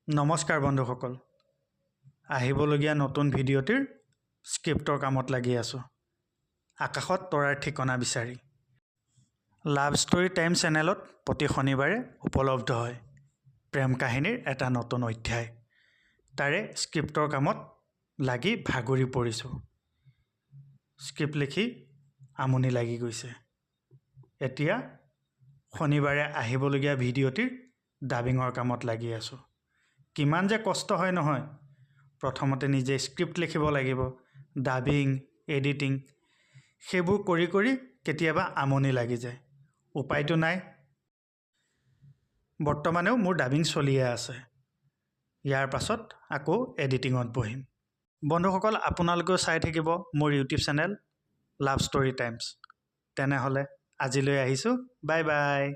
নমস্কাৰ বন্ধুসকল, আহিবলগীয়া নতুন ভিডিঅ'টিৰ স্ক্ৰিপ্টৰ কামত লাগি আছোঁ। আকাশত তৰাৰ ঠিকনা বিচাৰি লাভ ষ্টৰী টাইম চেনেলত প্ৰতি শনিবাৰে উপলব্ধ হয় প্ৰেম কাহিনীৰ এটা নতুন অধ্যায়। তাৰে স্ক্ৰিপ্টৰ কামত লাগি ভাগৰি পৰিছোঁ। স্ক্ৰিপ্ট লিখি আমনি লাগি গৈছে। এতিয়া শনিবাৰে আহিবলগীয়া ভিডিঅ'টিৰ ডাবিঙৰ কামত লাগি আছোঁ। কিমান যে কষ্ট হয় নহয়। প্ৰথমতে নিজে স্ক্ৰিপ্ট লিখিব লাগিব, ডাবিং, এডিটিং, সেইবোৰ কৰি কৰি কেতিয়াবা আমনি লাগি যায়। উপায়টো নাই। বৰ্তমানেও মোৰ ডাবিং চলিয়ে আছে। ইয়াৰ পাছত আকৌ এডিটিঙত বহিম। বন্ধুসকল, আপোনালোকেও চাই থাকিব মোৰ YouTube channel love story times. তেনেহ'লে আজিলৈ আহিছোঁ। Bye bye.